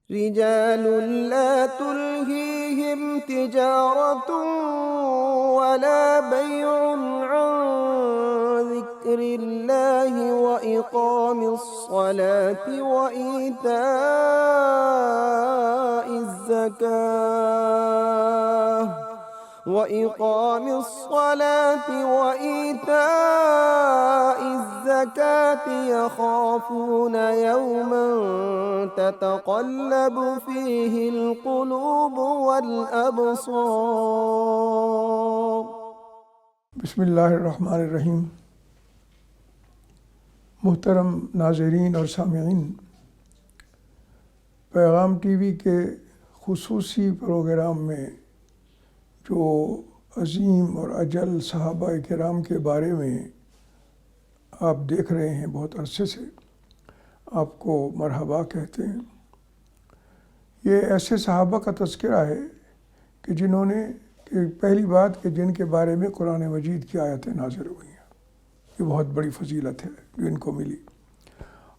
رجال لا تلهيهم تجارة ولا بيع عن ذكر الله وإقام الصلاة وإيتاء الزكاة يخافون يوما تتقلب فيه القلوب والأبصار۔ بسم اللہ الرحمن الرحیم۔ محترم ناظرین اور سامعین، پیغام ٹی وی کے خصوصی پروگرام میں جو عظیم اور اجل صحابہ کرام کے بارے میں آپ دیکھ رہے ہیں، بہت عرصے سے آپ کو مرحبا کہتے ہیں۔ یہ ایسے صحابہ کا تذکرہ ہے کہ جنہوں نے پہلی بات کہ جن کے بارے میں قرآن مجید کی آیتیں نازل ہوئی ہیں، یہ بہت بڑی فضیلت ہے جو ان کو ملی،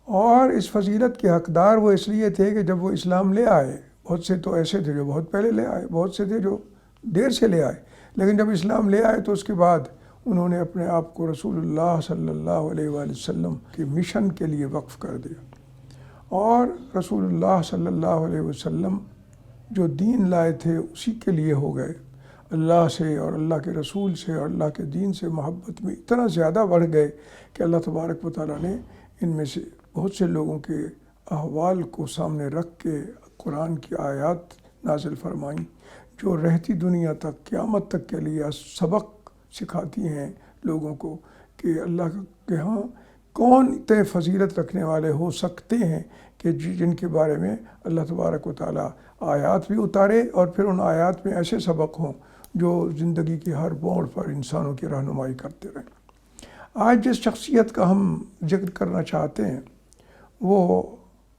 اور اس فضیلت کے حقدار وہ اس لیے تھے کہ جب وہ اسلام لے آئے، بہت سے تو ایسے تھے جو بہت پہلے لے آئے، بہت سے تھے جو دیر سے لے آئے، لیکن جب اسلام لے آئے تو اس کے بعد انہوں نے اپنے آپ کو رسول اللہ صلی اللہ علیہ وآلہ وسلم کے مشن کے لیے وقف کر دیا، اور رسول اللہ صلی اللہ علیہ وسلم جو دین لائے تھے اسی کے لیے ہو گئے۔ اللہ سے اور اللہ کے رسول سے اور اللہ کے دین سے محبت میں اتنا زیادہ بڑھ گئے کہ اللہ تبارک و تعالیٰ نے ان میں سے بہت سے لوگوں کے احوال کو سامنے رکھ کے قرآن کی آیات نازل فرمائیں جو رہتی دنیا تک، قیامت تک کے لیے سبق سکھاتی ہیں لوگوں کو کہ اللہ کے ہاں کون اتنے فضیلت رکھنے والے ہو سکتے ہیں کہ جن کے بارے میں اللہ تبارک و تعالیٰ آیات بھی اتارے، اور پھر ان آیات میں ایسے سبق ہوں جو زندگی کے ہر موڑ پر انسانوں کی رہنمائی کرتے رہیں۔ آج جس شخصیت کا ہم ذکر کرنا چاہتے ہیں وہ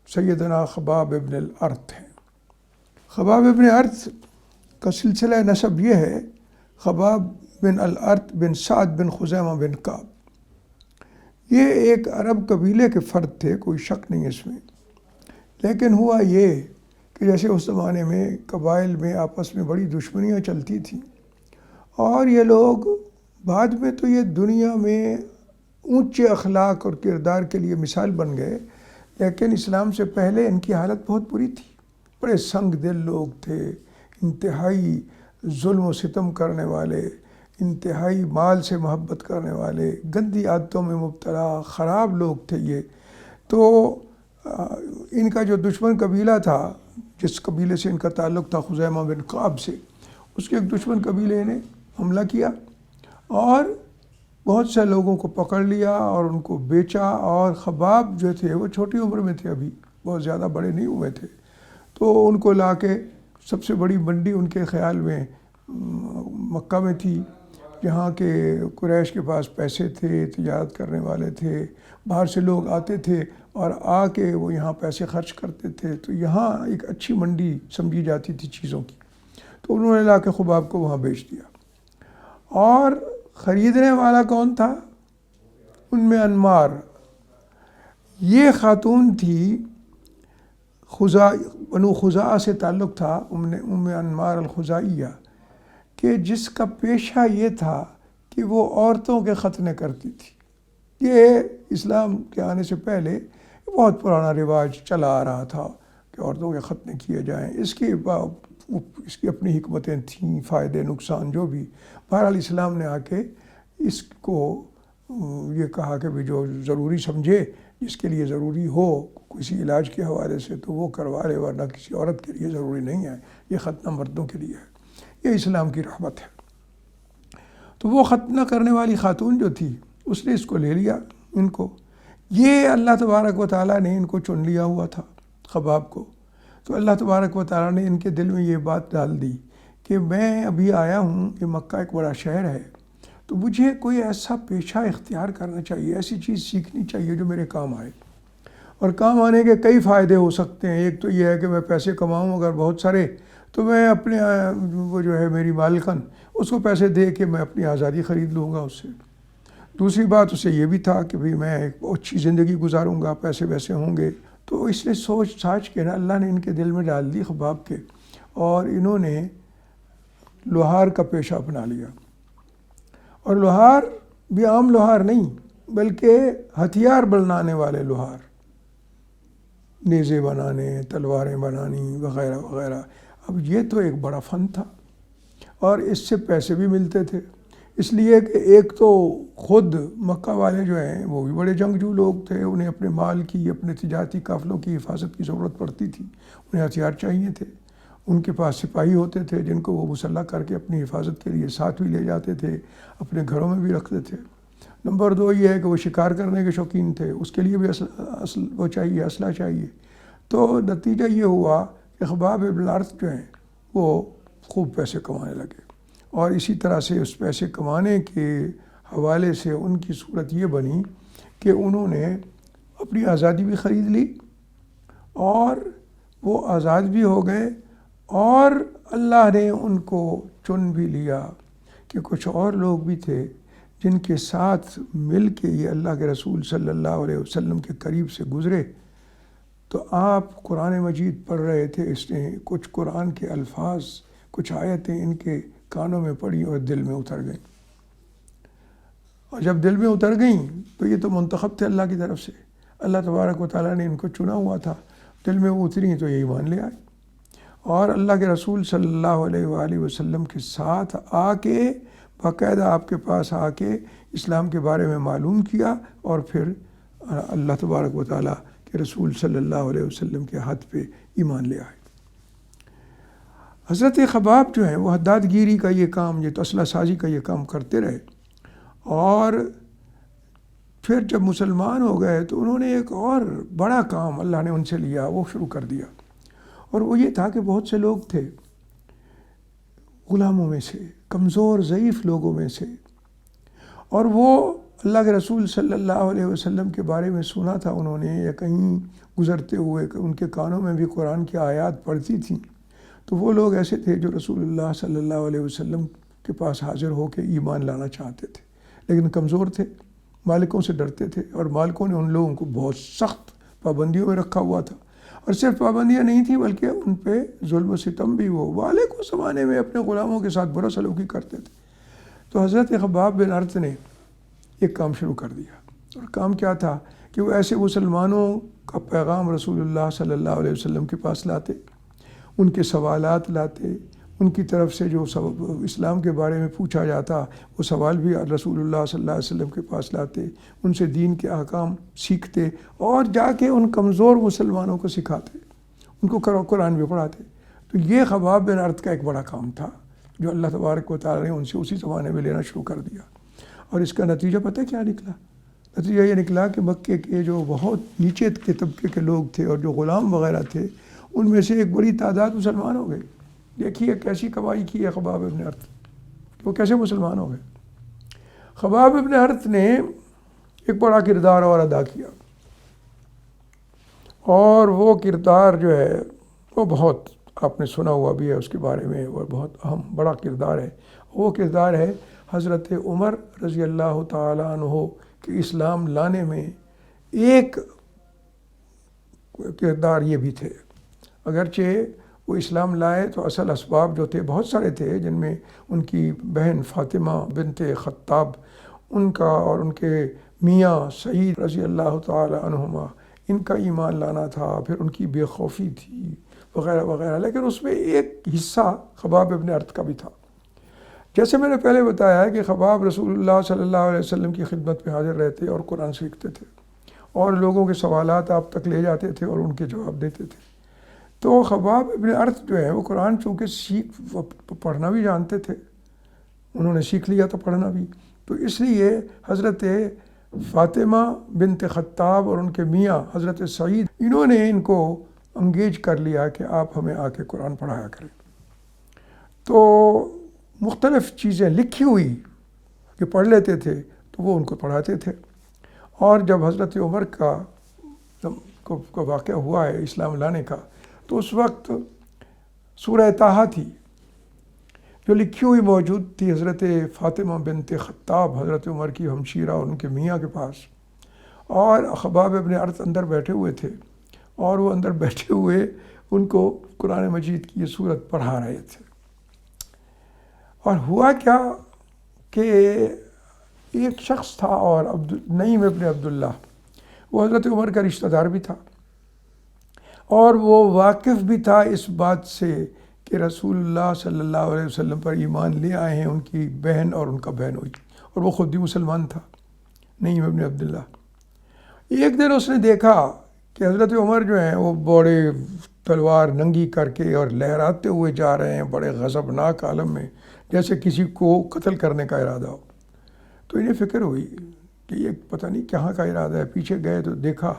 سیدنا خباب ابن الارت ہیں۔ خباب ابن ارت کا سلسلہ نسب یہ ہے، خباب بن الارت بن سعد بن خزیمہ بن کعب۔ یہ ایک عرب قبیلے کے فرد تھے، کوئی شک نہیں اس میں، لیکن ہوا یہ کہ جیسے اس زمانے میں قبائل میں آپس میں بڑی دشمنیاں چلتی تھیں، اور یہ لوگ بعد میں تو یہ دنیا میں اونچے اخلاق اور کردار کے لیے مثال بن گئے، لیکن اسلام سے پہلے ان کی حالت بہت بری تھی۔ بڑے سنگ دل لوگ تھے، انتہائی ظلم و ستم کرنے والے، انتہائی مال سے محبت کرنے والے، گندی عادتوں میں مبتلا خراب لوگ تھے یہ۔ تو ان کا جو دشمن قبیلہ تھا، جس قبیلے سے ان کا تعلق تھا خزیمہ بن کعب سے، اس کے ایک دشمن قبیلے نے حملہ کیا اور بہت سے لوگوں کو پکڑ لیا اور ان کو بیچا، اور خباب جو تھے وہ چھوٹی عمر میں تھے، ابھی بہت زیادہ بڑے نہیں ہوئے تھے، تو ان کو لا کے سب سے بڑی منڈی ان کے خیال میں مکہ میں تھی، جہاں کہ قریش کے پاس پیسے تھے، تجارت کرنے والے تھے، باہر سے لوگ آتے تھے اور آ کے وہ یہاں پیسے خرچ کرتے تھے، تو یہاں ایک اچھی منڈی سمجھی جاتی تھی چیزوں کی، تو انہوں نے لا کے خباب کو وہاں بیچ دیا۔ اور خریدنے والا کون تھا؟ ان میں انمار، یہ خاتون تھی، بنو خزاعہ سے تعلق تھا، ام انمار الخزاعیہ، کہ جس کا پیشہ یہ تھا کہ وہ عورتوں کے ختنے کرتی تھی۔ یہ اسلام کے آنے سے پہلے بہت پرانا رواج چلا آ رہا تھا کہ عورتوں کے ختنے کیے جائیں، اس کی اپنی حکمتیں تھیں، فائدے نقصان جو بھی، بہرحال اسلام نے آ کے اس کو یہ کہا کہ بھی جو ضروری سمجھے، جس کے لیے ضروری ہو کسی علاج کے حوالے سے تو وہ کروا لے، ورنہ کسی عورت کے لیے ضروری نہیں ہے، یہ ختنہ مردوں کے لیے ہے، یہ اسلام کی رحمت ہے۔ تو وہ ختنہ کرنے والی خاتون جو تھی اس نے اس کو لے لیا، ان کو، یہ اللہ تبارک و تعالیٰ نے ان کو چن لیا ہوا تھا خباب کو، تو اللہ تبارک و تعالیٰ نے ان کے دل میں یہ بات ڈال دی کہ میں ابھی آیا ہوں، یہ مکہ ایک بڑا شہر ہے، تو مجھے کوئی ایسا پیشہ اختیار کرنا چاہیے، ایسی چیز سیکھنی چاہیے جو میرے کام آئے، اور کام آنے کے کئی فائدے ہو سکتے ہیں۔ ایک تو یہ ہے کہ میں پیسے کماؤں اگر بہت سارے، تو میں اپنے وہ جو ہے میری مالکن، اس کو پیسے دے کے میں اپنی آزادی خرید لوں گا اس سے۔ دوسری بات اسے یہ بھی تھا کہ بھئی میں ایک اچھی زندگی گزاروں گا، پیسے ویسے ہوں گے تو اس نے سوچ ساچ کے نا اللہ نے ان کے دل میں ڈال دی خباب کے، اور انہوں نے لوہار کا پیشہ اپنا لیا، اور لوہار بھی عام لوہار نہیں بلکہ ہتھیار بنانے والے لوہار، نیزے بنانے، تلواریں بنانی وغیرہ وغیرہ۔ اب یہ تو ایک بڑا فن تھا، اور اس سے پیسے بھی ملتے تھے، اس لیے کہ ایک تو خود مکہ والے جو ہیں وہ بھی بڑے جنگجو لوگ تھے، انہیں اپنے مال کی، اپنے تجارتی قافلوں کی حفاظت کی ضرورت پڑتی تھی، انہیں ہتھیار چاہیے تھے، ان کے پاس سپاہی ہوتے تھے جن کو وہ مسلح کر کے اپنی حفاظت کے لیے ساتھ بھی لے جاتے تھے، اپنے گھروں میں بھی رکھتے تھے۔ نمبر 2 یہ ہے کہ وہ شکار کرنے کے شوقین تھے، اس کے لیے بھی وہ چاہیے، اسلحہ چاہیے۔ تو نتیجہ یہ ہوا کہ خباب بن الارت جو ہیں وہ خوب پیسے کمانے لگے، اور اسی طرح سے اس پیسے کمانے کے حوالے سے ان کی صورت یہ بنی کہ انہوں نے اپنی آزادی بھی خرید لی، اور وہ آزاد بھی ہو گئے، اور اللہ نے ان کو چن بھی لیا کہ کچھ اور لوگ بھی تھے جن کے ساتھ مل کے یہ اللہ کے رسول صلی اللہ علیہ وسلم کے قریب سے گزرے۔ تو آپ قرآن مجید پڑھ رہے تھے، اس نے کچھ قرآن کے الفاظ، کچھ آیتیں ان کے کانوں میں پڑی اور دل میں اتر گئیں، اور جب دل میں اتر گئیں تو یہ تو منتخب تھے اللہ کی طرف سے، اللہ تبارک و تعالیٰ نے ان کو چنا ہوا تھا، دل میں وہ اتری تو یہ ایمان لے آئے، اور اللہ کے رسول صلی اللہ علیہ وآلہ وسلم کے ساتھ آ کے باقاعدہ آپ کے پاس آ کے اسلام کے بارے میں معلوم کیا، اور پھر اللہ تبارک و تعالیٰ کے رسول صلی اللہ علیہ وسلم کے ہاتھ پہ ایمان لے آئے۔ حضرت خباب جو ہیں وہ حداد گیری کا یہ کام، یہ اسلحہ سازی کا یہ کام کرتے رہے، اور پھر جب مسلمان ہو گئے تو انہوں نے ایک اور بڑا کام اللہ نے ان سے لیا، وہ شروع کر دیا، اور وہ یہ تھا کہ بہت سے لوگ تھے غلاموں میں سے، کمزور ضعیف لوگوں میں سے، اور وہ اللہ کے رسول صلی اللہ علیہ وسلم کے بارے میں سنا تھا انہوں نے، یا کہیں گزرتے ہوئے ان کے کانوں میں بھی قرآن کی آیات پڑھتی تھیں، تو وہ لوگ ایسے تھے جو رسول اللہ صلی اللہ علیہ وسلم کے پاس حاضر ہو کے ایمان لانا چاہتے تھے، لیکن کمزور تھے، مالکوں سے ڈرتے تھے، اور مالکوں نے ان لوگوں کو بہت سخت پابندیوں میں رکھا ہوا تھا، اور صرف پابندیاں نہیں تھیں بلکہ ان پہ ظلم و ستم بھی، وہ والے کو زمانے میں اپنے غلاموں کے ساتھ برا سلوکی کرتے تھے۔ تو حضرت خباب بن ارت نے ایک کام شروع کر دیا، اور کام کیا تھا کہ وہ ایسے مسلمانوں کا پیغام رسول اللہ صلی اللہ علیہ وسلم کے پاس لاتے، ان کے سوالات لاتے، ان کی طرف سے جو اسلام کے بارے میں پوچھا جاتا وہ سوال بھی رسول اللہ صلی اللہ علیہ وسلم کے پاس لاتے، ان سے دین کے احکام سیکھتے، اور جا کے ان کمزور مسلمانوں کو سکھاتے، ان کو قرآن بھی پڑھاتے۔ تو یہ خباب بن ارت کا ایک بڑا کام تھا جو اللہ تبارک و تعالیٰ نے ان سے اسی زمانے میں لینا شروع کر دیا، اور اس کا نتیجہ پتہ کیا نکلا؟ نتیجہ یہ نکلا کہ مکے کے جو بہت نیچے کے طبقے کے لوگ تھے اور جو غلام وغیرہ تھے، ان میں سے ایک بڑی تعداد مسلمان ہو گئے۔ دیکھیے کیسی کمائی کی ہے خباب ابن ارت، وہ کیسے مسلمان ہو گئے۔ خباب ابن ارت نے ایک بڑا کردار اور ادا کیا، اور وہ کردار جو ہے وہ بہت آپ نے سنا ہوا بھی ہے اس کے بارے میں، اور بہت اہم بڑا کردار ہے۔ وہ کردار ہے حضرت عمر رضی اللہ تعالیٰ عنہ کے اسلام لانے میں ایک کردار یہ بھی تھے۔ اگرچہ وہ اسلام لائے تو اصل اسباب جو تھے بہت سارے تھے، جن میں ان کی بہن فاطمہ بنت خطاب ان کا، اور ان کے میاں سعید رضی اللہ تعالی عنہما ان کا ایمان لانا تھا، پھر ان کی بے خوفی تھی وغیرہ وغیرہ، لیکن اس میں ایک حصہ خباب ابن ارت کا بھی تھا۔ جیسے میں نے پہلے بتایا ہے کہ خباب رسول اللہ صلی اللہ علیہ وسلم کی خدمت میں حاضر رہتے اور قرآن سیکھتے تھے، اور لوگوں کے سوالات آپ تک لے جاتے تھے اور ان کے جواب دیتے تھے۔ تو خباب ابن ارت جو ہے وہ قرآن چونکہ پڑھنا بھی جانتے تھے، انہوں نے سیکھ لیا تھا پڑھنا بھی، تو اس لیے حضرت فاطمہ بنت خطاب اور ان کے میاں حضرت سعید، انہوں نے ان کو انگیج کر لیا کہ آپ ہمیں آ کے قرآن پڑھایا کریں۔ تو مختلف چیزیں لکھی ہوئی کہ پڑھ لیتے تھے تو وہ ان کو پڑھاتے تھے، اور جب حضرت عمر کا واقعہ ہوا ہے اسلام لانے کا، تو اس وقت سورہ طٰہٰ تھی جو لکھی ہوئی موجود تھی حضرت فاطمہ بنت خطاب حضرت عمر کی ہمشیرہ اور ان کے میاں کے پاس، اور خباب ابن ارت اندر بیٹھے ہوئے تھے، اور وہ اندر بیٹھے ہوئے ان کو قرآن مجید کی یہ صورت پڑھا رہے تھے۔ اور ہوا کیا کہ ایک شخص تھا اور نعیم ابن عبداللہ، وہ حضرت عمر کا رشتہ دار بھی تھا، اور وہ واقف بھی تھا اس بات سے کہ رسول اللہ صلی اللہ علیہ وسلم پر ایمان لے آئے ہیں ان کی بہن اور ان کا بہنوئی، اور وہ خود بھی مسلمان تھا، نعیم ابن عبداللہ۔ ایک دن اس نے دیکھا کہ حضرت عمر جو ہیں وہ بڑے تلوار ننگی کر کے اور لہراتے ہوئے جا رہے ہیں بڑے غضبناک عالم میں، جیسے کسی کو قتل کرنے کا ارادہ ہو۔ تو انہیں فکر ہوئی کہ یہ پتہ نہیں کہاں کا ارادہ ہے۔ پیچھے گئے تو دیکھا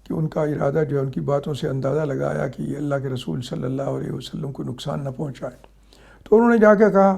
کہ ان کا ارادہ جو ہے، ان کی باتوں سے اندازہ لگایا کہ یہ اللہ کے رسول صلی اللہ علیہ وسلم کو نقصان نہ پہنچائے۔ تو انہوں نے جا کے کہا،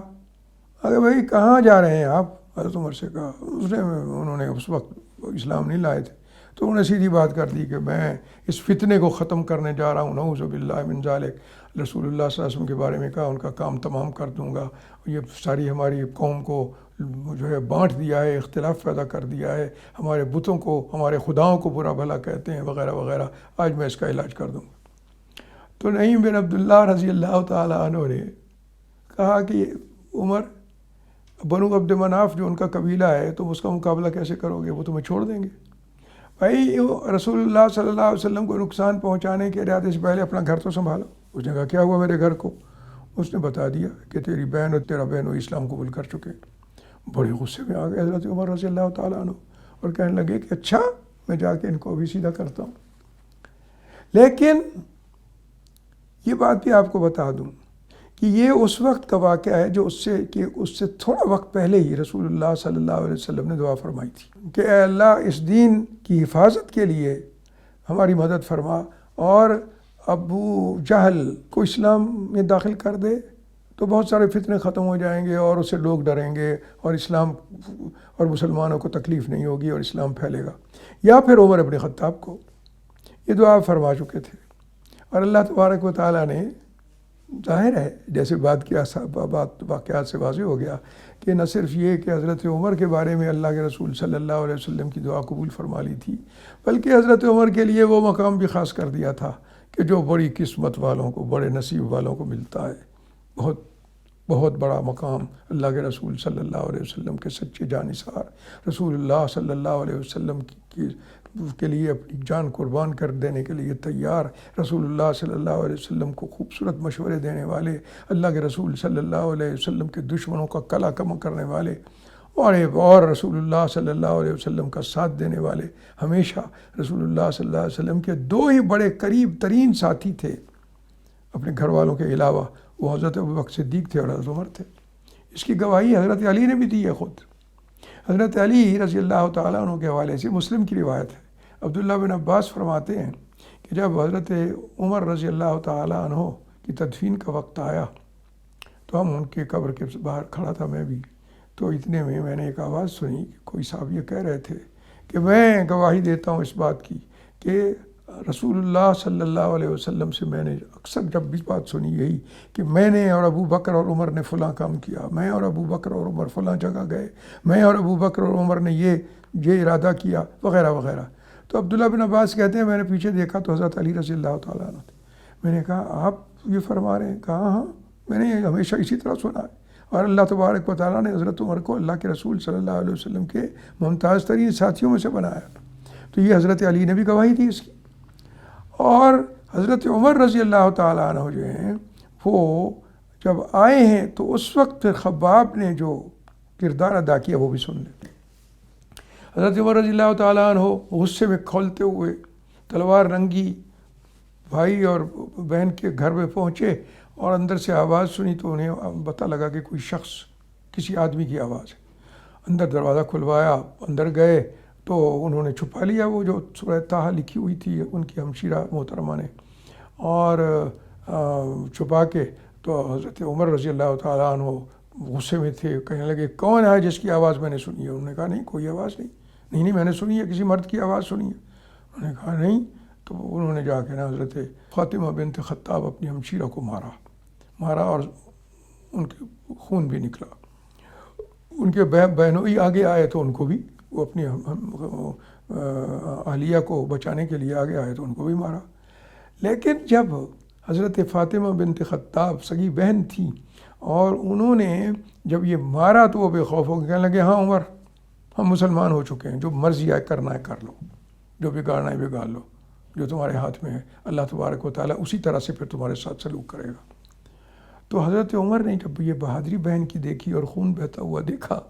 ارے بھائی کہاں جا رہے ہیں آپ؟ حضرت عمر سے کہا، انہوں نے اس وقت اسلام نہیں لائے تھے، تو انہوں نے سیدھی بات کر دی کہ میں اس فتنے کو ختم کرنے جا رہا ہوں، نعوذ باللہ من ذالک۔ رسول اللہ صلی اللہ علیہ وسلم کے بارے میں کہا ان کا کام تمام کر دوں گا، یہ ساری ہماری قوم کو جو ہے بانٹ دیا ہے، اختلاف پیدا کر دیا ہے، ہمارے بتوں کو، ہمارے خداؤں کو برا بھلا کہتے ہیں وغیرہ وغیرہ، آج میں اس کا علاج کر دوں گا۔ تو نعیم بن عبداللہ رضی اللہ تعالیٰ عنہ نے کہا کہ عمر، بنو عبد مناف جو ان کا قبیلہ ہے، تم اس کا مقابلہ کیسے کرو گے؟ وہ تمہیں چھوڑ دیں گے۔ بھائی رسول اللہ صلی اللہ علیہ وسلم کو نقصان پہنچانے کے ارادے سے پہلے اپنا گھر تو سنبھالو۔ اس نے کہا کیا ہوا میرے گھر کو؟ اس نے بتا دیا کہ تیری بہن اور تیرا بہن وہ اسلام قبول کر چکے۔ بڑے غصے میں آ گئے حضرت عمر رضی اللہ تعالیٰ عنہ، اور کہنے لگے کہ اچھا میں جا کے ان کو بھی سیدھا کرتا ہوں۔ لیکن یہ بات بھی آپ کو بتا دوں کہ یہ اس وقت کا واقعہ ہے جو اس سے تھوڑا وقت پہلے ہی رسول اللہ صلی اللہ علیہ وسلم نے دعا فرمائی تھی کہ اے اللہ اس دین کی حفاظت کے لیے ہماری مدد فرما، اور ابو جہل کو اسلام میں داخل کر دے تو بہت سارے فتنے ختم ہو جائیں گے، اور اس سے لوگ ڈریں گے، اور اسلام اور مسلمانوں کو تکلیف نہیں ہوگی اور اسلام پھیلے گا۔ یا پھر عمر ابن خطاب کو یہ دعا فرما چکے تھے، اور اللہ تبارک و تعالیٰ نے، ظاہر ہے جیسے واقعات سے واضح ہو گیا کہ نہ صرف یہ کہ حضرت عمر کے بارے میں اللہ کے رسول صلی اللہ علیہ وسلم کی دعا قبول فرما لی تھی، بلکہ حضرت عمر کے لیے وہ مقام بھی خاص کر دیا تھا کہ جو بڑی قسمت والوں کو، بڑے نصیب والوں کو ملتا ہے۔ بہت بڑا مقام اللہ کے رسول صلی اللہ علیہ وسلم کے سچے جانثار، رسول اللہ صلی اللہ علیہ وسلم کے لیے اپنی جان قربان کر دینے کے لیے تیار، رسول اللہ صلی اللہ علیہ وسلم کو خوبصورت مشورے دینے والے، اللہ کے رسول صلی اللہ علیہ وسلم کے دشمنوں کا کلا کم کرنے والے، اور رسول اللہ صلی اللہ علیہ وسلم کا ساتھ دینے والے۔ ہمیشہ رسول اللہ صلی اللہ علیہ وسلم کے دو ہی بڑے قریب ترین ساتھی تھے اپنے گھر والوں کے علاوہ، وہ حضرت ابوبکر صدیق تھے اور حضرت عمر تھے۔ اس کی گواہی حضرت علی نے بھی دی ہے خود۔ حضرت علی رضی اللہ تعالیٰ عنہ کے حوالے سے مسلم کی روایت ہے، عبداللہ بن عباس فرماتے ہیں کہ جب حضرت عمر رضی اللہ تعالیٰ عنہ کی تدفین کا وقت آیا تو ہم ان کے قبر کے باہر کھڑا تھا میں بھی، تو اتنے میں نے ایک آواز سنی کہ کوئی صاحب یہ کہہ رہے تھے کہ میں گواہی دیتا ہوں اس بات کی کہ رسول اللہ صلی اللہ علیہ وسلم سے میں نے اکثر جب بھی بات سنی یہی کہ میں نے اور ابو بکر اور عمر نے فلاں کام کیا، میں اور ابو بکر اور عمر فلاں جگہ گئے، میں اور ابو بکر اور عمر نے یہ ارادہ کیا وغیرہ وغیرہ۔ تو عبداللہ بن عباس کہتے ہیں میں نے پیچھے دیکھا تو حضرت علی رضی اللہ تعالیٰ عنہ تھے۔ میں نے کہا آپ یہ فرما رہے ہیں؟ کہا ہاں میں نے ہمیشہ اسی طرح سنا ہے، اور اللہ تبارک و تعالیٰ نے حضرت عمر کو اللہ کے رسول صلی اللہ علیہ وسلم کے ممتاز ترین ساتھیوں میں سے بنایا۔ تو یہ حضرت علی نے بھی گواہی دی اس کی۔ اور حضرت عمر رضی اللہ تعالیٰ عنہ جو ہیں وہ جب آئے ہیں تو اس وقت خباب نے جو کردار ادا کیا وہ بھی سن لیں۔ حضرت عمر رضی اللہ تعالیٰ عنہ غصے میں کھولتے ہوئے تلوار رنگی بھائی اور بہن کے گھر میں پہنچے، اور اندر سے آواز سنی تو انہیں پتہ لگا کہ کوئی شخص، کسی آدمی کی آواز ہے۔ اندر دروازہ کھلوایا، اندر گئے تو انہوں نے چھپا لیا وہ جو سورہ طٰہٰ لکھی ہوئی تھی ان کی ہمشیرہ محترمہ نے، اور چھپا کے تو حضرت عمر رضی اللہ تعالیٰ عنہ غصے میں تھے، کہنے لگے کون ہے جس کی آواز میں نے سنی ہے؟ انہوں نے کہا نہیں کوئی آواز نہیں میں نے سنی ہے، کسی مرد کی آواز سنی ہے۔ انہوں نے کہا نہیں۔ تو انہوں نے جا کے نا حضرت فاطمہ بنت خطاب اپنی ہمشیرہ کو مارا اور ان کے خون بھی نکلا۔ ان کے بہنوئی آگے آئے تو ان کو بھی، وہ اپنی اہلیہ کو بچانے کے لیے آگے آئے تو ان کو بھی مارا۔ لیکن جب حضرت فاطمہ بنت خطاب سگی بہن تھی اور انہوں نے جب یہ مارا تو وہ بے خوف ہو کے کہنے لگے ہاں عمر ہم مسلمان ہو چکے ہیں، جو مرضی آئے کرنا ہے کر لو، جو بگاڑنا ہے بگاڑ لو، جو تمہارے ہاتھ میں ہے اللہ تبارک و تعالیٰ اسی طرح سے پھر تمہارے ساتھ سلوک کرے گا۔ تو حضرت عمر نے جب یہ بہادری بہن کی دیکھی اور خون بہتا ہوا دیکھا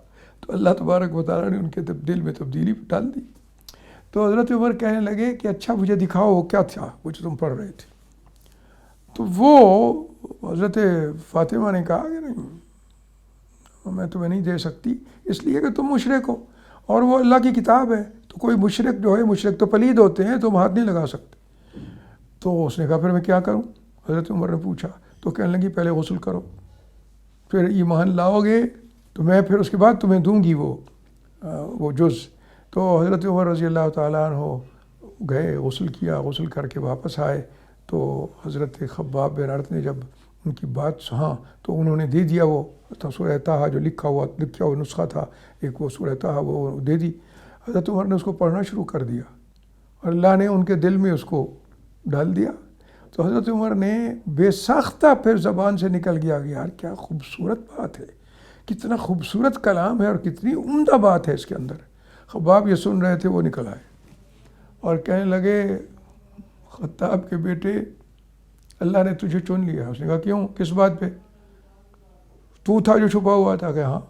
تو اللہ تبارک و تعالیٰ نے ان کے دل میں تبدیلی ڈال دی۔ تو حضرت عمر کہنے لگے کہ اچھا مجھے دکھاؤ وہ کیا تھا وہ جو تم پڑھ رہے تھے۔ تو وہ حضرت فاطمہ نے کہا کہ نہیں میں تمہیں نہیں دے سکتی، اس لیے کہ تم مشرک ہو اور وہ اللہ کی کتاب ہے، تو کوئی مشرک جو ہے، مشرک تو پلید ہوتے ہیں، تم ہاتھ نہیں لگا سکتے۔ تو اس نے کہا پھر میں کیا کروں؟ حضرت عمر نے پوچھا تو کہنے لگی پہلے غسل کرو، پھر ایمان لاؤ گے تو میں پھر اس کے بعد تمہیں دوں گی وہ جز۔ تو حضرت عمر رضی اللہ تعالیٰ عنہ گئے، غسل کیا، غسل کر کے واپس آئے تو حضرت خباب بن عرت نے جب ان کی بات سنا تو انہوں نے دے دیا وہ سورہ طٰہٰ جو لکھا ہوا نسخہ تھا ایک، وہ سورہ طٰہٰ وہ دے دی۔ حضرت عمر نے اس کو پڑھنا شروع کر دیا اور اللہ نے ان کے دل میں اس کو ڈال دیا۔ تو حضرت عمر نے بے ساختہ پھر زبان سے نکل گیا کہ یار کیا خوبصورت بات ہے، کتنا خوبصورت کلام ہے اور کتنی عمدہ بات ہے اس کے اندر۔ خباب یہ سن رہے تھے، وہ نکل آئے اور کہنے لگے خطاب کے بیٹے اللہ نے تجھے چن لیا۔ اس نے کہا کیوں، کس بات پہ؟ تو تھا جو چھپا ہوا تھا؟ کہ ہاں۔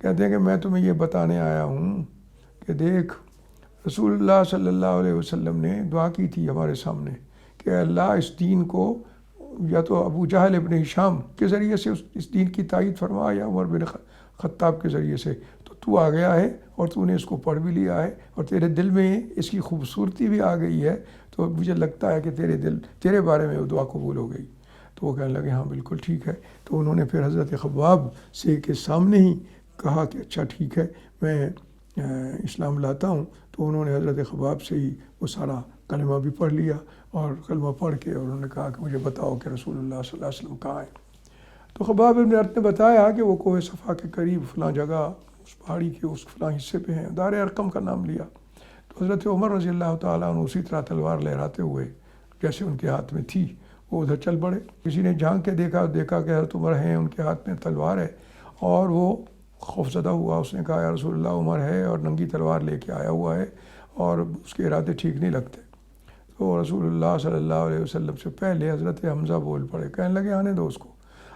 کہتے ہیں کہ میں تمہیں یہ بتانے آیا ہوں کہ دیکھ رسول اللہ صلی اللہ علیہ وسلم نے دعا کی تھی ہمارے سامنے کہ اللہ اس دین کو یا تو ابو جہل ابن ہشام کے ذریعے سے اس دین کی تائید فرما یا عمر بن خطاب کے ذریعے سے، تو آ گیا ہے اور تو نے اس کو پڑھ بھی لیا ہے اور تیرے دل میں اس کی خوبصورتی بھی آ گئی ہے، تو مجھے لگتا ہے کہ تیرے بارے میں وہ دعا قبول ہو گئی۔ تو وہ کہنے لگے ہاں بالکل ٹھیک ہے۔ تو انہوں نے پھر حضرت خباب سے کے سامنے ہی کہا کہ اچھا ٹھیک ہے میں اسلام لاتا ہوں۔ تو انہوں نے حضرت خباب سے ہی وہ سارا کلمہ بھی پڑھ لیا اور کلمہ پڑھ کے انہوں نے کہا کہ مجھے بتاؤ کہ رسول اللہ صلی اللہ علیہ وسلم کہاں ہے۔ تو خباب ابن عرت نے بتایا کہ وہ کوہ صفا کے قریب فلاں جگہ اس پہاڑی کے اس فلاں حصے پہ ہیں، دار ارقم کا نام لیا۔ تو حضرت عمر رضی اللہ تعالیٰ عنہ اسی طرح تلوار لہراتے ہوئے جیسے ان کے ہاتھ میں تھی وہ ادھر چل پڑے۔ کسی نے جھانک کے دیکھا کہ حضرت عمر ہیں، ان کے ہاتھ میں تلوار ہے، اور وہ خوفزدہ ہوا۔ اس نے کہا یا رسول اللہ عمر ہے اور ننگی تلوار لے کے آیا ہوا ہے اور اس کے ارادے ٹھیک نہیں لگتے۔ تو رسول اللہ صلی اللہ علیہ وسلم سے پہلے حضرت حمزہ بول پڑے، کہنے لگے آنے دو اس کو،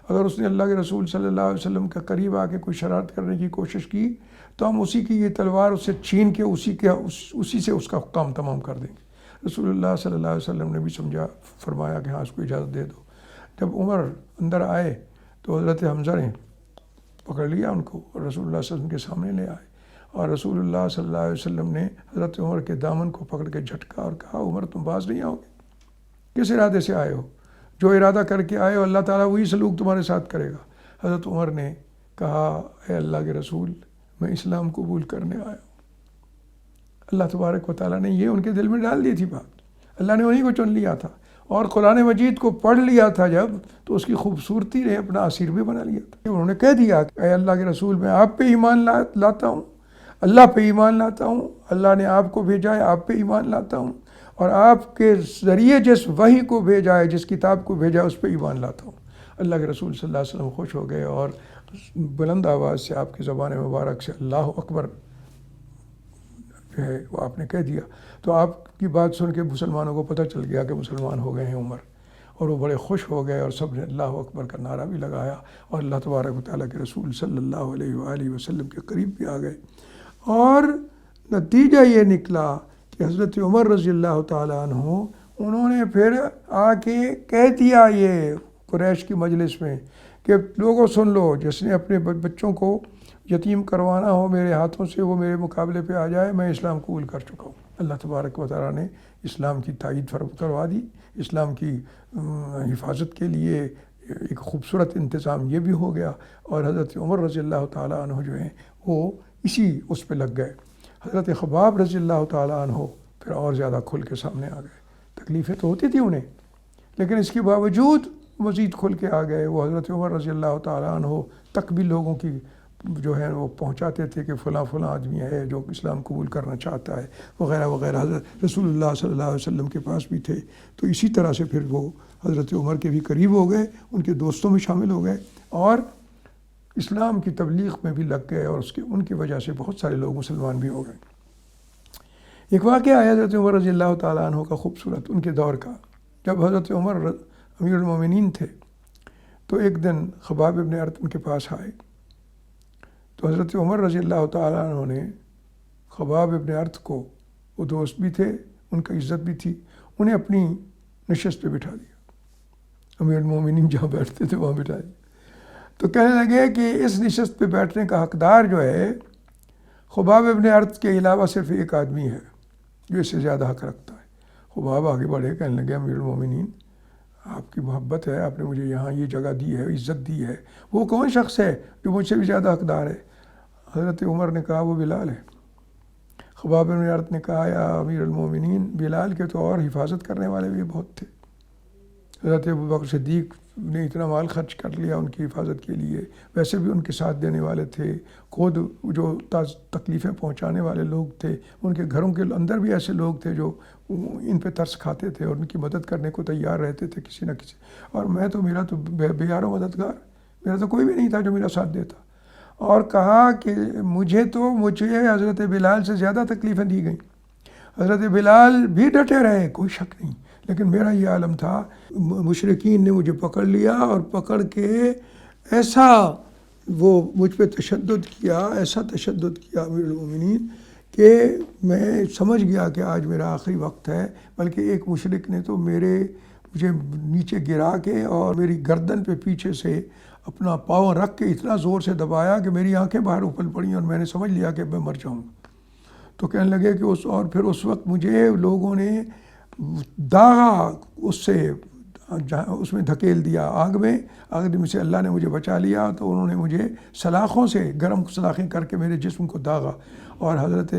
اگر اس نے اللہ کے رسول صلی اللہ علیہ وسلم کے قریب آ کے کوئی شرارت کرنے کی کوشش کی تو ہم اسی کی یہ تلوار اسے چھین کے اسی سے اس کا کام تمام کر دیں گے۔ رسول اللہ صلی اللہ علیہ وسلم نے بھی فرمایا کہ ہاں اس کو اجازت دے دو۔ جب عمر اندر آئے تو حضرت حمزہ نے پکڑ لیا ان کو اور رسول اللہ صلی اللہ علیہ وسلم کے سامنے لے آئے، اور رسول اللہ صلی اللہ علیہ وسلم نے حضرت عمر کے دامن کو پکڑ کے جھٹکا اور کہا عمر تم باز نہیں آؤ گے، کس ارادے سے آئے ہو؟ جو ارادہ کر کے آئے ہو اللہ تعالیٰ وہی سلوک تمہارے ساتھ کرے گا۔ حضرت عمر نے کہا اے اللہ کے رسول میں اسلام قبول کرنے آیا ہوں۔ اللہ تبارک و تعالیٰ نے یہ ان کے دل میں ڈال دی تھی بات، اللہ نے انہیں کو چن لیا تھا اور قرآن مجید کو پڑھ لیا تھا جب تو اس کی خوبصورتی نے اپنا اسیر بھی بنا لیا تھا۔ انہوں نے کہہ دیا کہ اے اللہ کے رسول میں آپ پہ ایمان لاتا ہوں، اللہ پہ ایمان لاتا ہوں، اللہ نے آپ کو بھیجا ہے آپ پہ ایمان لاتا ہوں، اور آپ کے ذریعے جس وحی کو بھیجا ہے، جس کتاب کو بھیجا ہے اس پہ ایمان لاتا ہوں۔ اللہ کے رسول صلی اللہ علیہ وسلم خوش ہو گئے اور بلند آواز سے آپ کی زبان مبارک سے اللہ اکبر جو ہے وہ آپ نے کہہ دیا۔ تو آپ کی بات سن کے مسلمانوں کو پتہ چل گیا کہ مسلمان ہو گئے ہیں عمر، اور وہ بڑے خوش ہو گئے اور سب نے اللہ اکبر کا نعرہ بھی لگایا اور اللہ تبارک و تعالیٰ کے رسول صلی اللہ علیہ وآلہ وسلم کے قریب بھی آ گئے۔ اور نتیجہ یہ نکلا کہ حضرت عمر رضی اللہ تعالیٰ عنہ انہوں نے پھر آ کے کہہ دیا یہ قریش کی مجلس میں کہ لوگوں سن لو، جس نے اپنے بچوں کو یتیم کروانا ہو میرے ہاتھوں سے وہ میرے مقابلے پہ آ جائے، میں اسلام قبول کر چکا ہوں۔ اللہ تبارک و تعالیٰ نے اسلام کی تائید کروا دی۔ اسلام کی حفاظت کے لیے ایک خوبصورت انتظام یہ بھی ہو گیا، اور حضرت عمر رضی اللہ تعالیٰ عنہ جو ہیں وہ اسی اس پہ لگ گئے۔ حضرت خباب رضی اللہ تعالیٰ عنہ پھر اور زیادہ کھل کے سامنے آ گئے۔ تکلیفیں تو ہوتی تھی انہیں، لیکن اس کے باوجود مزید کھل کے آ گئے۔ وہ حضرت عمر رضی اللہ تعالیٰ عنہ تک بھی لوگوں کی جو ہے وہ پہنچاتے تھے کہ فلاں فلاں آدمی ہے جو اسلام قبول کرنا چاہتا ہے وغیرہ وغیرہ. حضرت رسول اللہ صلی اللہ علیہ وسلم کے پاس بھی تھے. تو اسی طرح سے پھر وہ حضرت عمر کے بھی قریب ہو گئے, ان کے دوستوں میں شامل ہو گئے اور اسلام کی تبلیغ میں بھی لگ گئے, اور ان کی وجہ سے بہت سارے لوگ مسلمان بھی ہو گئے. ایک واقعہ ہے حضرت عمر رضی اللہ تعالیٰ عنہ کا خوبصورت, ان کے دور کا. جب حضرت عمر امیر المومنین تھے تو ایک دن خباب ابن ارت ان کے پاس آئے. تو حضرت عمر رضی اللہ تعالیٰ عنہ نے خباب ابن ارت کو, وہ دوست بھی تھے, ان کا عزت بھی تھی, انہیں اپنی نشست پہ بٹھا دیا. امیر المومنین جہاں بیٹھتے تھے وہاں بٹھا دیا. تو کہنے لگے کہ اس نشست پہ بیٹھنے کا حقدار جو ہے خباب ابن ارت کے علاوہ صرف ایک آدمی ہے جو اس سے زیادہ حق رکھتا ہے. خباب آگے بڑھے, کہنے لگے امیر المومنین آپ کی محبت ہے, آپ نے مجھے یہاں یہ جگہ دی ہے, عزت دی ہے, وہ کون شخص ہے جو مجھ سے بھی زیادہ حقدار ہے؟ حضرت عمر نے کہا وہ بلال ہے. خباب بن ارت نے کہا یا امیر المومنین, بلال کے تو اور حفاظت کرنے والے بھی بہت تھے. حضرت ابوبکر صدیق نے اتنا مال خرچ کر لیا ان کی حفاظت کے لیے, ویسے بھی ان کے ساتھ دینے والے تھے, خود جو تکلیفیں پہنچانے والے لوگ تھے ان کے گھروں کے اندر بھی ایسے لوگ تھے جو ان پہ ترس کھاتے تھے اور ان کی مدد کرنے کو تیار رہتے تھے کسی نہ کسی. اور میرا تو بے یار و مددگار, میرا تو کوئی بھی نہیں تھا جو میرا ساتھ دیتا. اور کہا کہ مجھے حضرت بلال سے زیادہ تکلیفیں دی گئیں. حضرت بلال بھی ڈٹے رہے, کوئی شک نہیں, لیکن میرا یہ عالم تھا مشرکین نے مجھے پکڑ لیا اور پکڑ کے ایسا وہ مجھ پہ تشدد کیا, ایسا تشدد کیا امیر المومنین کہ میں سمجھ گیا کہ آج میرا آخری وقت ہے. بلکہ ایک مشرک نے تو مجھے نیچے گرا کے اور میری گردن پہ پیچھے سے اپنا پاؤں رکھ کے اتنا زور سے دبایا کہ میری آنکھیں باہر اپل پڑیں اور میں نے سمجھ لیا کہ میں مر جاؤں. تو کہنے لگے کہ پھر اس وقت مجھے لوگوں نے داغا, اس میں دھکیل دیا آگ میں سے اللہ نے مجھے بچا لیا. تو انہوں نے مجھے سلاخوں سے, گرم سلاخیں کر کے میرے جسم کو داغا. اور حضرت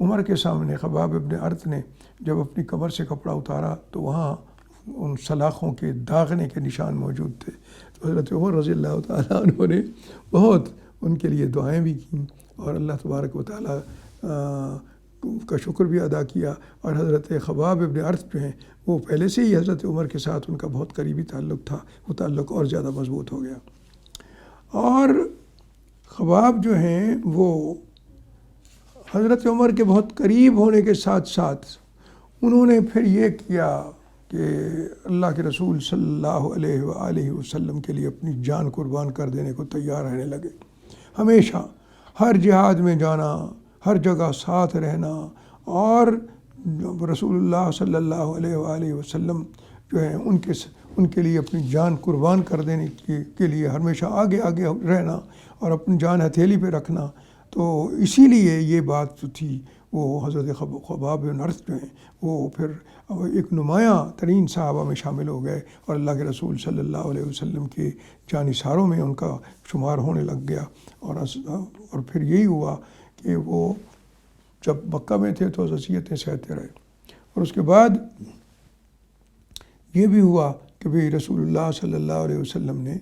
عمر کے سامنے خباب ابن ارت نے جب اپنی کمر سے کپڑا اتارا تو وہاں ان سلاخوں کے داغنے کے نشان موجود تھے. تو حضرت عمر رضی اللہ تعالیٰ عنہ نے بہت ان کے لیے دعائیں بھی کیں اور اللہ تبارک و تعالیٰ کا شکر بھی ادا کیا. اور حضرت خباب ابن ارت جو ہیں وہ پہلے سے ہی حضرت عمر کے ساتھ ان کا بہت قریبی تعلق تھا, وہ تعلق اور زیادہ مضبوط ہو گیا. اور خباب جو ہیں وہ حضرت عمر کے بہت قریب ہونے کے ساتھ ساتھ انہوں نے پھر یہ کیا کہ اللہ کے رسول صلی اللہ علیہ وآلہ وسلم کے لیے اپنی جان قربان کر دینے کو تیار رہنے لگے. ہمیشہ ہر جہاد میں جانا, ہر جگہ ساتھ رہنا, اور رسول اللہ صلی اللہ علیہ وآلہ وسلم جو ہیں ان کے لیے اپنی جان قربان کر دینے کے لیے ہمیشہ آگے رہنا اور اپنی جان ہتھیلی پہ رکھنا. تو اسی لیے یہ بات جو تھی وہ حضرت خباب بن ارت جو ہیں وہ پھر ایک نمایاں ترین صحابہ میں شامل ہو گئے اور اللہ کے رسول صلی اللہ علیہ وسلم کے جانثاروں میں ان کا شمار ہونے لگ گیا. اور پھر یہی ہوا کہ وہ جب مکہ میں تھے تو اذیتیں سہتے رہے. اور اس کے بعد یہ بھی ہوا کہ بھئی رسول اللہ صلی اللہ علیہ وسلم نے,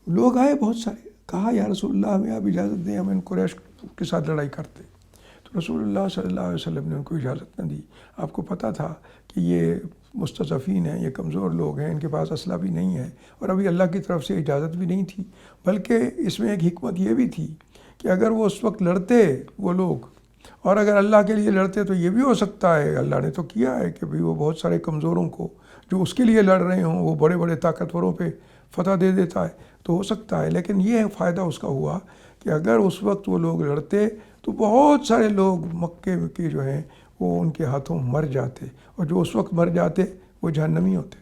لوگ آئے بہت سارے, کہا یا رسول اللہ ہمیں آپ اجازت دیں, ہم ان قریش کے ساتھ لڑائی کرتے. تو رسول اللہ صلی اللہ علیہ وسلم نے ان کو اجازت نہ دی. آپ کو پتہ تھا کہ یہ مستضعفین ہیں, یہ کمزور لوگ ہیں, ان کے پاس اسلحہ بھی نہیں ہے اور ابھی اللہ کی طرف سے اجازت بھی نہیں تھی. بلکہ اس میں ایک حکمت یہ بھی تھی کہ اگر وہ اس وقت لڑتے وہ لوگ, اور اگر اللہ کے لیے لڑتے تو یہ بھی ہو سکتا ہے, اللہ نے تو کیا ہے کہ بھئی وہ بہت سارے کمزوروں کو جو اس کے لیے لڑ رہے ہوں وہ بڑے بڑے طاقتوروں پہ فتح دے دیتا ہے, تو ہو سکتا ہے. لیکن یہ فائدہ اس کا ہوا کہ اگر اس وقت وہ لوگ لڑتے تو بہت سارے لوگ مکے کے جو ہیں وہ ان کے ہاتھوں مر جاتے, اور جو اس وقت مر جاتے وہ جہنمی ہوتے.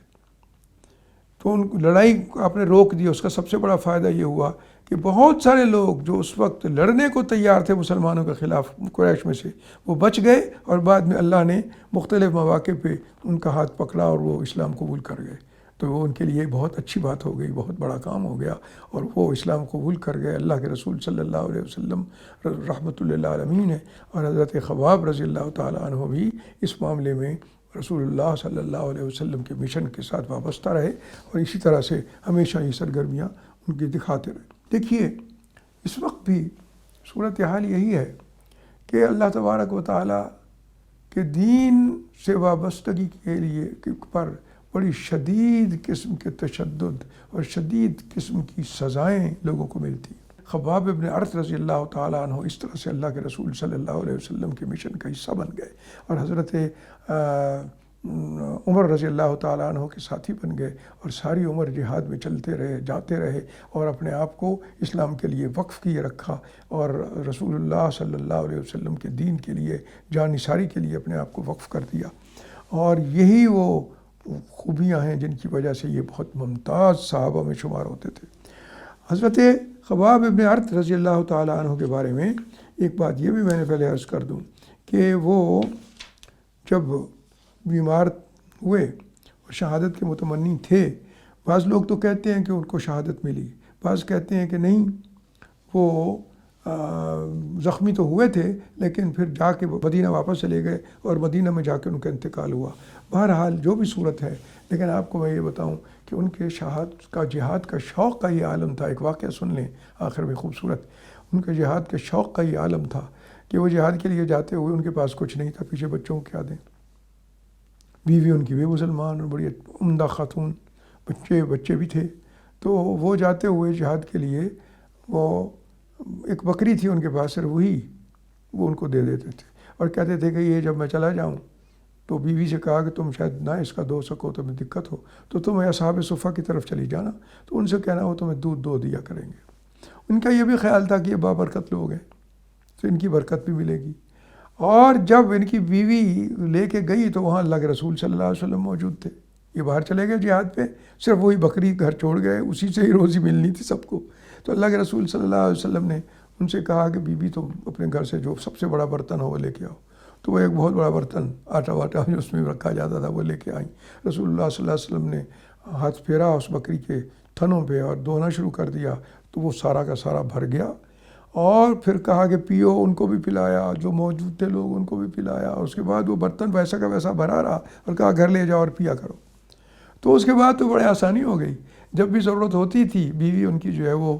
تو ان لڑائی آپ نے روک دی. اس کا سب سے بڑا فائدہ یہ ہوا کہ بہت سارے لوگ جو اس وقت لڑنے کو تیار تھے مسلمانوں کے خلاف قریش میں سے, وہ بچ گئے اور بعد میں اللہ نے مختلف مواقع پہ ان کا ہاتھ پکڑا اور وہ اسلام قبول کر گئے. تو وہ ان کے لیے بہت اچھی بات ہو گئی, بہت بڑا کام ہو گیا, اور وہ اسلام قبول کر گئے. اللہ کے رسول صلی اللہ علیہ وسلم رحمۃ اللہ عالمین ہے. اور حضرت خباب رضی اللہ تعالیٰ عنہ بھی اس معاملے میں رسول اللہ صلی اللہ علیہ وسلم کے مشن کے ساتھ وابستہ رہے, اور اسی طرح سے ہمیشہ یہ سرگرمیاں ان کی دکھاتے رہے. دیکھیے اس وقت بھی صورتحال یہی ہے کہ اللہ تبارک و تعالیٰ کے دین سے وابستگی کے لیے پر بڑی شدید قسم کے تشدد اور شدید قسم کی سزائیں لوگوں کو ملتی ہیں۔ خباب ابن ارت رضی اللہ تعالیٰ عنہ اس طرح سے اللہ کے رسول صلی اللہ علیہ وسلم کے مشن کا حصہ بن گئے اور حضرت عمر رضی اللہ تعالیٰ عنہ کے ساتھی بن گئے، اور ساری عمر جہاد میں چلتے رہے، جاتے رہے، اور اپنے آپ کو اسلام کے لیے وقف کیے رکھا، اور رسول اللہ صلی اللہ علیہ وسلم کے دین کے لیے جان نثاری کے لیے اپنے آپ کو وقف کر دیا۔ اور یہی وہ خوبیاں ہیں جن کی وجہ سے یہ بہت ممتاز صحابہ میں شمار ہوتے تھے۔ حضرت خباب ابن ارت رضی اللہ تعالیٰ عنہ کے بارے میں ایک بات یہ بھی میں نے پہلے عرض کر دوں کہ وہ جب بیمار ہوئے اور شہادت کے متمنی تھے، بعض لوگ تو کہتے ہیں کہ ان کو شہادت ملی، بعض کہتے ہیں کہ نہیں، وہ زخمی تو ہوئے تھے لیکن پھر جا کے مدینہ واپس چلے گئے اور مدینہ میں جا کے ان کا انتقال ہوا۔ بہرحال جو بھی صورت ہے، لیکن آپ کو میں یہ بتاؤں کہ ان کے جہاد کا شوق کا یہ عالم تھا۔ ایک واقعہ سن لیں آخر میں خوبصورت، ان کے جہاد کے شوق کا یہ عالم تھا کہ وہ جہاد کے لیے جاتے ہوئے ان کے پاس کچھ نہیں تھا، پیچھے بچوں کو کیا دیں، بیوی ان کی بھی مسلمان اور بڑی عمدہ خاتون، بچے بھی تھے، تو وہ جاتے ہوئے جہاد کے لیے وہ ایک بکری تھی ان کے پاس، صرف وہی وہ ان کو دے دیتے تھے اور کہتے تھے کہ یہ جب میں چلا جاؤں تو بیوی سے کہا کہ تم شاید نہ اس کا دو سکو، تمہیں دقت ہو تو تم اصحاب صفہ کی طرف چلی جانا، تو ان سے کہنا وہ تمہیں دودھ دو دیا کریں گے۔ ان کا یہ بھی خیال تھا کہ یہ بابرکت لوگ ہیں تو ان کی برکت بھی ملے گی۔ اور جب ان کی بیوی لے کے گئی تو وہاں اللہ کے رسول صلی اللہ علیہ وسلم موجود تھے، یہ باہر چلے گئے جہاد پہ، صرف وہی بکری گھر چھوڑ گئے، اسی سے ہی روزی ملنی تھی سب کو۔ تو اللہ کے رسول صلی اللہ علیہ وسلم نے ان سے کہا کہ بی بی تم اپنے گھر سے جو سب سے بڑا برتن ہو وہ لے کے آؤ، تو وہ ایک بہت بڑا برتن آٹا واٹا جو اس میں رکھا جاتا تھا وہ لے کے آئیں۔ رسول اللہ صلی اللہ علیہ وسلم نے ہاتھ پھیرا اس بکری کے تھنوں پہ اور دھونا شروع کر دیا، تو وہ سارا کا سارا بھر گیا، اور پھر کہا کہ پیو، ان کو بھی پلایا، جو موجود تھے لوگ ان کو بھی پلایا، اور اس کے بعد وہ برتن ویسا کا ویسا بھرا رہا اور کہا گھر لے جاؤ اور پیا کرو۔ تو اس کے بعد تو بڑے آسانی ہو گئی، جب بھی ضرورت ہوتی تھی بیوی ان کی جو ہے وہ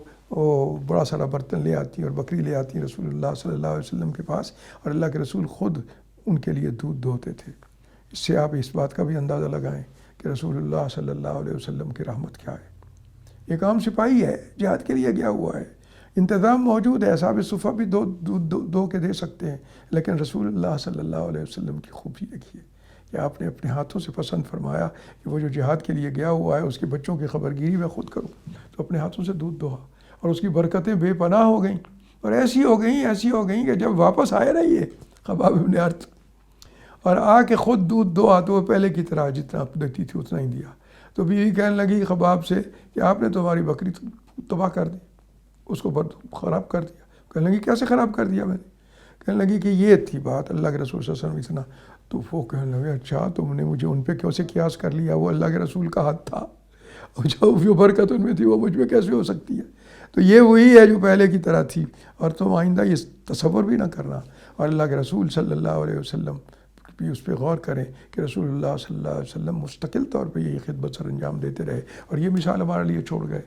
بڑا سارا برتن لے آتی اور بکری لے آتی رسول اللہ صلی اللہ علیہ وسلم کے پاس، اور اللہ کے رسول خود ان کے لیے دودھ دھوتے تھے۔ اس سے آپ اس بات کا بھی اندازہ لگائیں کہ رسول اللہ صلی اللہ علیہ وسلم کی رحمت کیا ہے۔ ایک عام سپاہی ہے، جہاد کے لیے گیا ہوا ہے، انتظام موجود ہے، اصحاب صفہ بھی دودھ دو کے دے سکتے ہیں، لیکن رسول اللہ صلی اللہ علیہ وسلم کی خوبی دیکھیے کہ آپ نے اپنے ہاتھوں سے پسند فرمایا کہ وہ جو جہاد کے لیے گیا ہوا ہے اس کے بچوں کی خبرگیری میں خود کروں، تو اپنے ہاتھوں سے دودھ دہا، اور اس کی برکتیں بے پناہ ہو گئیں، اور ایسی ہو گئیں کہ جب واپس آئے نا یہ خباب ابن ارت اور آ کے خود دودھ دہا تو وہ پہلے کی طرح جتنا دیتی تھی اتنا ہی دیا۔ تو بیوی کہنے لگی خباب سے کہ آپ نے تو ہماری بکری تباہ کر دی، اس کو خراب کر دیا۔ کہنے لگی کیسے خراب کر دیا میں نے؟ کہنے لگی کہ یہ تھی بات، اللہ کے رسول صلی اللہ علیہ وسلم اتنا۔ تو وہ کہنے لگے اچھا تم نے مجھے ان پہ کیسے قیاس کر لیا، وہ اللہ کے رسول کا ہاتھ تھا، اور جو برکت ان میں تھی وہ مجھ میں کیسے ہو سکتی ہے؟ تو یہ وہی ہے جو پہلے کی طرح تھی، اور تم آئندہ یہ تصور بھی نہ کرنا۔ اور اللہ کے رسول صلی اللہ علیہ وسلم بھی اس پہ غور کریں کہ رسول اللہ صلی اللہ علیہ وسلم مستقل طور پہ یہی خدمت سر انجام دیتے رہے، اور یہ مثال ہمارے لیے چھوڑ گئے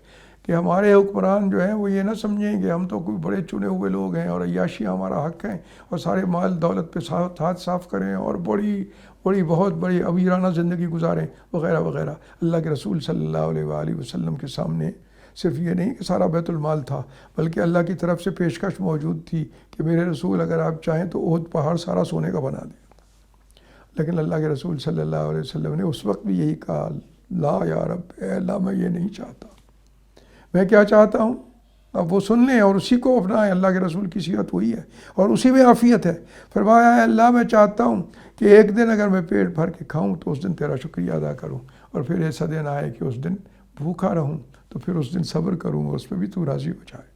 کہ ہمارے حکمران جو ہیں وہ یہ نہ سمجھیں کہ ہم تو کوئی بڑے چنے ہوئے لوگ ہیں اور عیاشی ہمارا حق ہیں اور سارے مال دولت پہ ہاتھ صاف کریں اور بہت بڑی امیرانہ زندگی گزاریں وغیرہ وغیرہ۔ اللہ کے رسول صلی اللہ علیہ وآلہ وسلم کے سامنے صرف یہ نہیں کہ سارا بیت المال تھا، بلکہ اللہ کی طرف سے پیشکش موجود تھی کہ میرے رسول اگر آپ چاہیں تو احد پہاڑ سارا سونے کا بنا دیں۔ لیکن اللہ کے رسول صلی اللہ علیہ وسلم نے اس وقت بھی یہی کہا، لا یا رب، اے اللہ میں یہ نہیں چاہتا، میں کیا چاہتا ہوں؟ اب وہ سن لیں اور اسی کو اپنائیں۔ اللہ کے رسول کی سیرت وہی ہے اور اسی میں عافیت ہے۔ فرمایا اے اللہ میں چاہتا ہوں کہ ایک دن اگر میں پیٹ بھر کے کھاؤں تو اس دن تیرا شکریہ ادا کروں، اور پھر ایسا دن آئے کہ اس دن بھوکا رہوں تو پھر اس دن صبر کروں اور اس پہ بھی تو راضی ہو جائے۔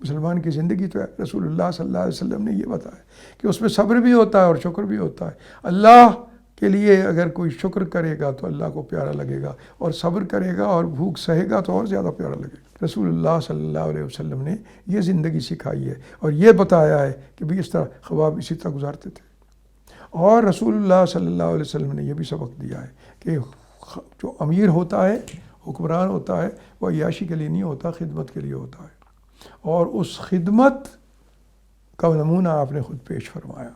مسلمان کی زندگی تو ہے، رسول اللہ صلی اللہ علیہ وسلم نے یہ بتایا کہ اس میں صبر بھی ہوتا ہے اور شکر بھی ہوتا ہے۔ اللہ کے لیے اگر کوئی شکر کرے گا تو اللہ کو پیارا لگے گا، اور صبر کرے گا اور بھوک سہے گا تو اور زیادہ پیارا لگے گا۔ رسول اللہ صلی اللہ علیہ وسلم نے یہ زندگی سکھائی ہے اور یہ بتایا ہے کہ بھی اس طرح خباب اسی طرح گزارتے تھے۔ اور رسول اللہ صلی اللہ علیہ وسلم نے یہ بھی سبق دیا ہے کہ جو امیر ہوتا ہے، حکمران ہوتا ہے، وہ عیاشی کے لیے نہیں ہوتا، خدمت کے لیے ہوتا ہے، اور اس خدمت کا نمونہ آپ نے خود پیش فرمایا،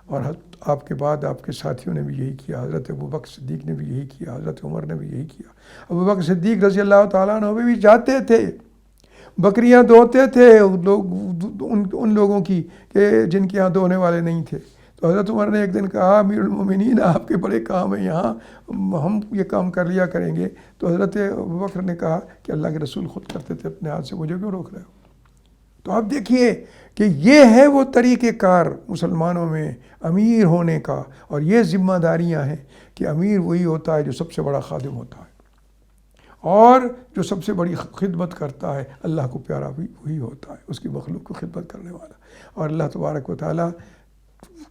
اور آپ کے بعد آپ کے ساتھیوں نے بھی یہی کیا، حضرت ابوبکر صدیق نے بھی یہی کیا، حضرت عمر نے بھی یہی کیا۔ ابوبکر صدیق رضی اللہ تعالیٰ عنہ بھی جاتے تھے، بکریاں دھوتے تھے ان لوگوں کی کہ جن کے یہاں دھونے والے نہیں تھے۔ تو حضرت عمر نے ایک دن کہا امیر المومنین آپ کے بڑے کام ہیں یہاں، ہم یہ کام کر لیا کریں گے۔ تو حضرت ابوبکر نے کہا کہ اللہ کے رسول خود کرتے تھے اپنے ہاتھ سے، مجھے کیوں روک رہے ہو؟ تو آپ دیکھیے کہ یہ ہے وہ طریقہ کار مسلمانوں میں امیر ہونے کا، اور یہ ذمہ داریاں ہیں کہ امیر وہی ہوتا ہے جو سب سے بڑا خادم ہوتا ہے، اور جو سب سے بڑی خدمت کرتا ہے اللہ کو پیارا بھی وہی ہوتا ہے، اس کی مخلوق کو خدمت کرنے والا۔ اور اللہ تبارک و تعالیٰ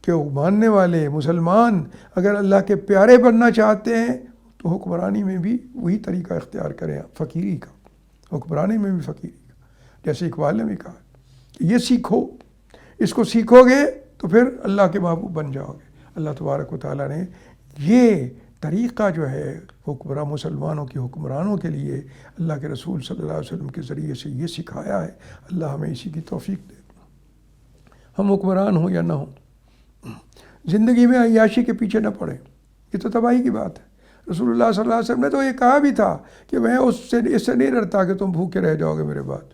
کے ماننے والے مسلمان اگر اللہ کے پیارے بننا چاہتے ہیں تو حکمرانی میں بھی وہی طریقہ اختیار کریں، فقیری کا، حکمرانی میں بھی فقیری کا۔ جیسے اقبال نے بھی کہا کہ یہ سیکھو، اس کو سیکھو گے تو پھر اللہ کے محبوب بن جاؤ گے۔ اللہ تبارک و تعالیٰ نے یہ طریقہ جو ہے مسلمانوں کی حکمرانوں کے لیے اللہ کے رسول صلی اللہ علیہ وسلم کے ذریعے سے یہ سکھایا ہے۔ اللہ ہمیں اسی کی توفیق دے، ہم حکمران ہوں یا نہ ہوں، زندگی میں عیاشی کے پیچھے نہ پڑیں، یہ تو تباہی کی بات ہے۔ رسول اللہ صلی اللہ علیہ وسلم نے تو یہ کہا بھی تھا کہ میں اس سے نہیں ڈرتا کہ تم بھوکے رہ جاؤ گے میرے بعد،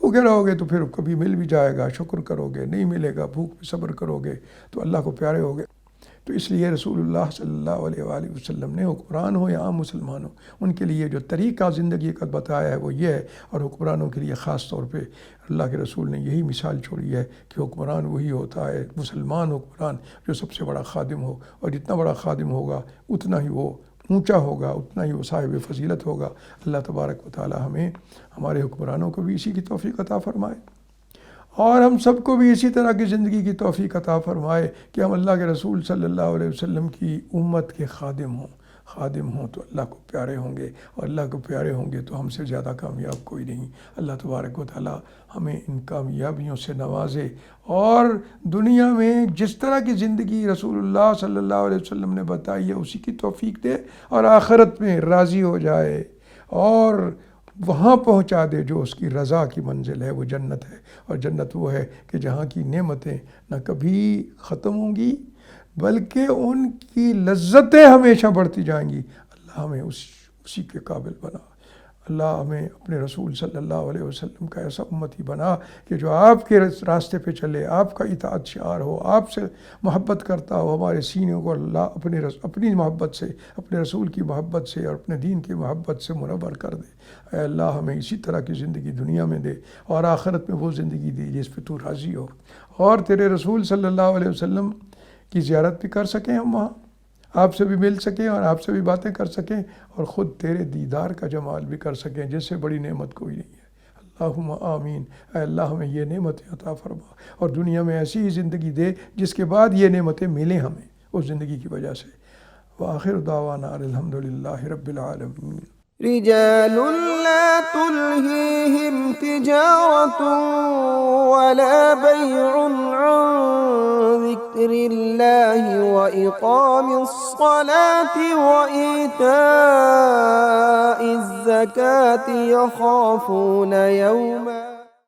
بھوکے رہو گے تو پھر کبھی مل بھی جائے گا، شکر کرو گے، نہیں ملے گا بھوک پہ صبر کرو گے تو اللہ کو پیارے ہوگے۔ تو اس لیے رسول اللہ صلی اللہ علیہ وآلہ وسلم نے حکمران ہو یا عام مسلمان ہو، ان کے لیے جو طریقہ زندگی کا بتایا ہے وہ یہ ہے، اور حکمرانوں کے لیے خاص طور پہ اللہ کے رسول نے یہی مثال چھوڑی ہے کہ حکمران وہی ہوتا ہے، مسلمان حکمران جو سب سے بڑا خادم ہو، اور جتنا بڑا خادم ہوگا اتنا ہی وہ اونچا ہوگا، اتنا ہی وہ صاحب فضیلت ہوگا۔ اللہ تبارک و تعالی ہمیں ہمارے حکمرانوں کو بھی اسی کی توفیق عطا فرمائے، اور ہم سب کو بھی اسی طرح کی زندگی کی توفیق عطا فرمائے کہ ہم اللہ کے رسول صلی اللہ علیہ وسلم کی امت کے خادم ہوں تو اللہ کو پیارے ہوں گے، اور اللہ کو پیارے ہوں گے تو ہم سے زیادہ کامیاب کوئی نہیں۔ اللہ تبارک و تعالی ہمیں ان کامیابیوں سے نوازے، اور دنیا میں جس طرح کی زندگی رسول اللہ صلی اللہ علیہ وسلم نے بتائی ہے اسی کی توفیق دے، اور آخرت میں راضی ہو جائے اور وہاں پہنچا دے جو اس کی رضا کی منزل ہے، وہ جنت ہے۔ اور جنت وہ ہے کہ جہاں کی نعمتیں نہ کبھی ختم ہوں گی بلکہ ان کی لذتیں ہمیشہ بڑھتی جائیں گی۔ اللہ ہمیں اسی کے قابل بنا، اللہ ہمیں اپنے رسول صلی اللہ علیہ وسلم کا ایسا امتی بنا کہ جو آپ کے راستے پہ چلے، آپ کا اطاعت شعار ہو، آپ سے محبت کرتا ہو، ہمارے سینوں کو اللہ اپنی محبت سے، اپنے رسول کی محبت سے اور اپنے دین کی محبت سے منور کر دے۔ اے اللہ ہمیں اسی طرح کی زندگی دنیا میں دے، اور آخرت میں وہ زندگی دے جس پہ تو راضی ہو، اور تیرے رسول صلی اللہ علیہ وسلم کی زیارت بھی کر سکیں ہم وہاں، آپ سے بھی مل سکیں اور آپ سے بھی باتیں کر سکیں، اور خود تیرے دیدار کا جمال بھی کر سکیں جس سے بڑی نعمت کوئی نہیں ہے۔ اللہم آمین۔ اے اللہ ہمیں یہ نعمتیں عطا فرما، اور دنیا میں ایسی ہی زندگی دے جس کے بعد یہ نعمتیں ملیں ہمیں اس زندگی کی وجہ سے۔ وآخر دعوانا الحمدللہ رب العالمین۔ رجال لا تلهيهم تجارة ولا بيع عن ذكر الله وإقام الصلاة وإيتاء الزكاة يخافون يوما